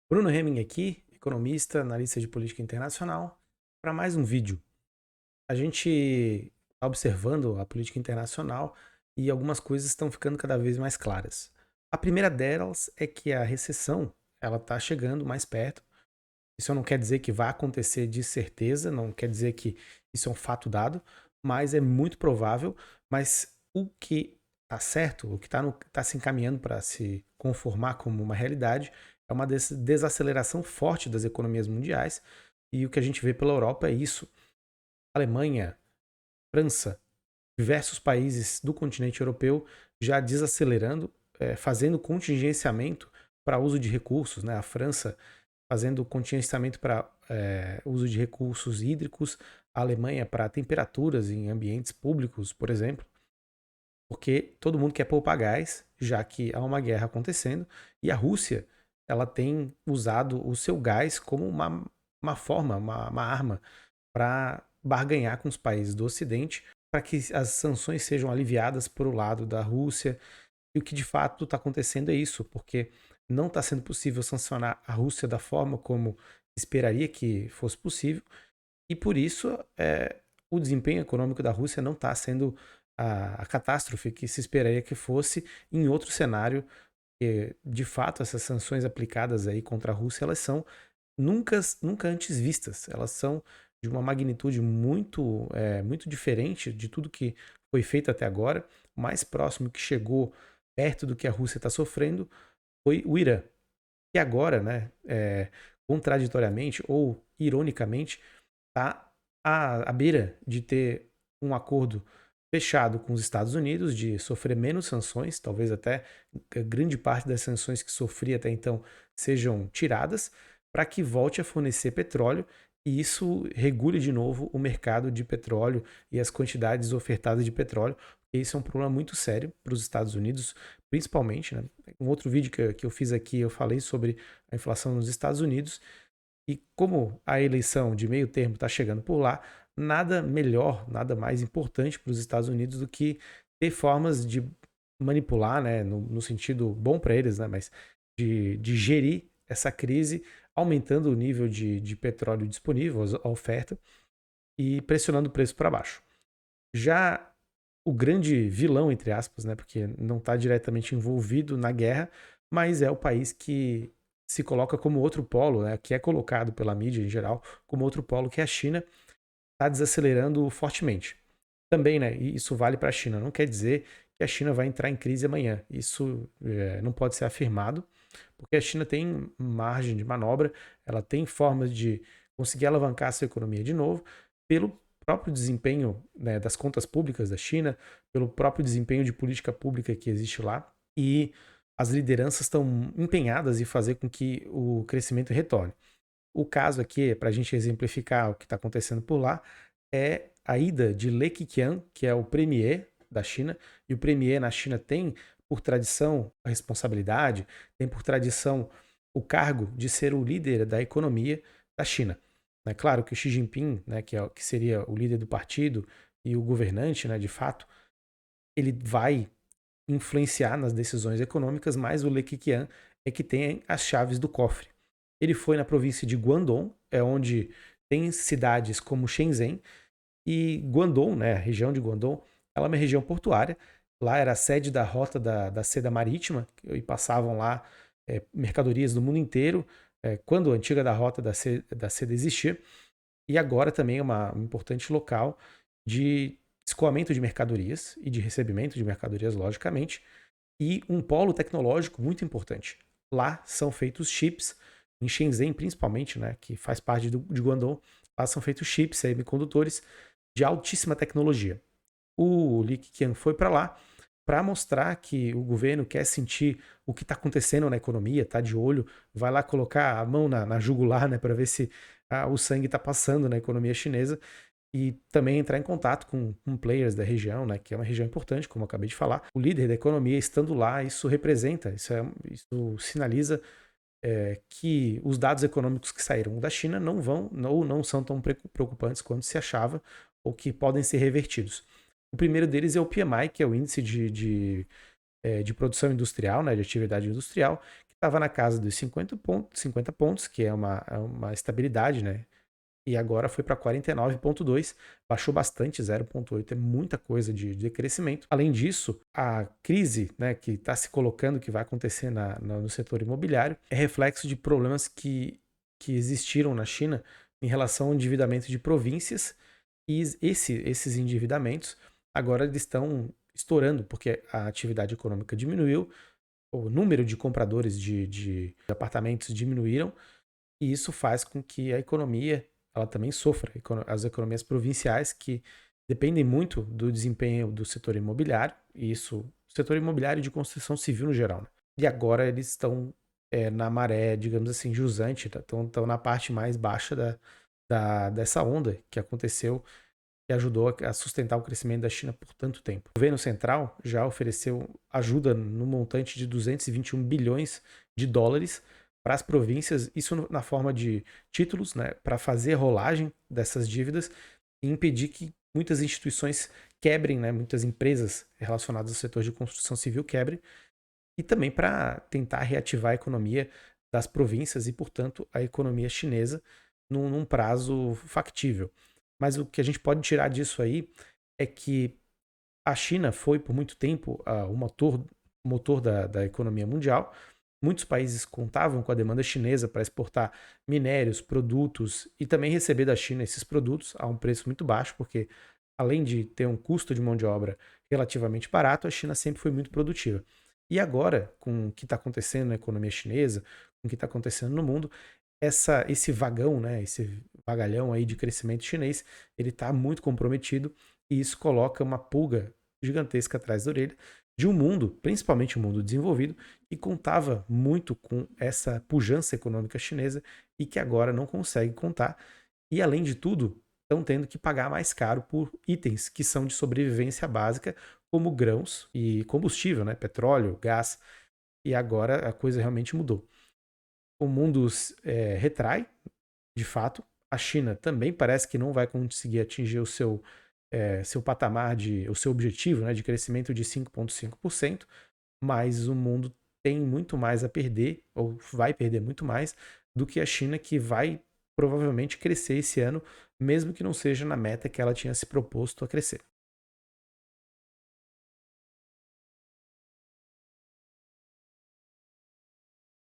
Bruno Hemming aqui, economista, analista de política internacional, para mais um vídeo. A gente está observando a política internacional e algumas coisas estão ficando cada vez mais claras. A primeira delas é que a recessão ela está chegando mais perto. Isso não quer dizer que vai acontecer de certeza, não quer dizer que isso é um fato dado, mas é muito provável. Mas o que está certo, o que está se encaminhando para se conformar como uma realidade, é uma desaceleração forte das economias mundiais. E o que a gente vê pela Europa é isso. Alemanha, França, diversos países do continente europeu já desacelerando, fazendo contingenciamento para uso de recursos, né? A França fazendo contingenciamento para uso de recursos hídricos, a Alemanha para temperaturas em ambientes públicos, por exemplo, porque todo mundo quer poupar gás, já que há uma guerra acontecendo, e a Rússia ela tem usado o seu gás como uma forma, uma arma para barganhar com os países do Ocidente para que as sanções sejam aliviadas por o lado da Rússia. E o que de fato está acontecendo é isso, porque não está sendo possível sancionar a Rússia da forma como esperaria que fosse possível, e por isso o desempenho econômico da Rússia não está sendo a catástrofe que se esperaria que fosse em outro cenário. Que, de fato, essas sanções aplicadas aí contra a Rússia, elas são nunca antes vistas. Elas são de uma magnitude muito diferente de tudo que foi feito até agora. O mais próximo que chegou perto do que a Rússia está sofrendo foi o Irã. E agora, né, contraditoriamente ou ironicamente, está à beira de ter um acordo fechado com os Estados Unidos de sofrer menos sanções, talvez até grande parte das sanções que sofria até então sejam tiradas, para que volte a fornecer petróleo e isso regule de novo o mercado de petróleo e as quantidades ofertadas de petróleo. Isso é um problema muito sério para os Estados Unidos, principalmente. Né? Um outro vídeo que eu fiz aqui, eu falei sobre a inflação nos Estados Unidos, e como a eleição de meio termo está chegando por lá, nada melhor, nada mais importante para os Estados Unidos do que ter formas de manipular, né, no sentido bom para eles, né, mas de gerir essa crise, aumentando o nível de petróleo disponível, a oferta, e pressionando o preço para baixo. Já o grande vilão, entre aspas, né, porque não está diretamente envolvido na guerra, mas é o país que se coloca como outro polo, né, que é colocado pela mídia em geral como outro polo, que é a China, está desacelerando fortemente. Também, né, e isso vale para a China, não quer dizer que a China vai entrar em crise amanhã. Isso não pode ser afirmado, porque a China tem margem de manobra, ela tem formas de conseguir alavancar a sua economia de novo, pelo próprio desempenho, né, das contas públicas da China, pelo próprio desempenho de política pública que existe lá, e as lideranças estão empenhadas em fazer com que o crescimento retorne. O caso aqui, para a gente exemplificar o que está acontecendo por lá, é a ida de Li Keqiang, que é o premier da China, e o premier na China tem por tradição a responsabilidade, tem por tradição o cargo de ser o líder da economia da China. É claro que o Xi Jinping, né, que seria o líder do partido e o governante, né, de fato, ele vai influenciar nas decisões econômicas, mas o Li Keqiang é que tem as chaves do cofre. Ele foi na província de Guangdong, é onde tem cidades como Shenzhen, e Guangdong, né, a região de Guangdong, ela é uma região portuária. Lá era a sede da rota da seda marítima, e passavam lá mercadorias do mundo inteiro, quando a antiga da rota da seda existia. E agora também é um importante local de escoamento de mercadorias e de recebimento de mercadorias, logicamente, e um polo tecnológico muito importante. Lá são feitos chips, em Shenzhen principalmente, né, que faz parte de Guangdong, lá são feitos chips, semicondutores de altíssima tecnologia. O Li Keqiang foi para lá para mostrar que o governo quer sentir o que está acontecendo na economia, está de olho, vai lá colocar a mão na jugular, né, para ver se o sangue está passando na economia chinesa, e também entrar em contato com players da região, né, que é uma região importante, como eu acabei de falar. O líder da economia estando lá, isso representa, isso sinaliza que os dados econômicos que saíram da China não vão ou não são tão preocupantes quanto se achava, ou que podem ser revertidos. O primeiro deles é o PMI, que é o índice de produção industrial, né, de atividade industrial, estava na casa dos 50 pontos, que é uma estabilidade, né? E agora foi para 49,2, baixou bastante, 0,8 é muita coisa de crescimento. Além disso, a crise, né, que está se colocando, que vai acontecer no setor imobiliário, é reflexo de problemas que existiram na China em relação ao endividamento de províncias, e esses endividamentos agora eles estão estourando, porque a atividade econômica diminuiu, o número de compradores de apartamentos diminuíram, e isso faz com que a economia ela também sofra. As economias provinciais que dependem muito do desempenho do setor imobiliário, e isso, setor imobiliário e de construção civil no geral, né? E agora eles estão na maré, digamos assim, jusante, estão na parte mais baixa dessa onda que aconteceu, que ajudou a sustentar o crescimento da China por tanto tempo. O governo central já ofereceu ajuda no montante de 221 bilhões de dólares para as províncias, isso na forma de títulos, né, para fazer rolagem dessas dívidas e impedir que muitas instituições quebrem, né, muitas empresas relacionadas ao setor de construção civil quebrem, e também para tentar reativar a economia das províncias e, portanto, a economia chinesa num prazo factível. Mas o que a gente pode tirar disso aí é que a China foi, por muito tempo, o motor da economia mundial. Muitos países contavam com a demanda chinesa para exportar minérios, produtos e também receber da China esses produtos a um preço muito baixo, porque além de ter um custo de mão de obra relativamente barato, a China sempre foi muito produtiva. E agora, com o que está acontecendo na economia chinesa, com o que está acontecendo no mundo, esse vagão, né, esse vagalhão aí de crescimento chinês, ele está muito comprometido, e isso coloca uma pulga gigantesca atrás da orelha de um mundo, principalmente o mundo desenvolvido, que contava muito com essa pujança econômica chinesa e que agora não consegue contar. E além de tudo, estão tendo que pagar mais caro por itens que são de sobrevivência básica, como grãos e combustível, né, petróleo, gás. E agora a coisa realmente mudou. O mundo retrai, de fato. A China também parece que não vai conseguir atingir seu patamar, o seu objetivo, né, de crescimento de 5,5%, mas o mundo tem muito mais a perder, ou vai perder muito mais, do que a China, que vai provavelmente crescer esse ano, mesmo que não seja na meta que ela tinha se proposto a crescer.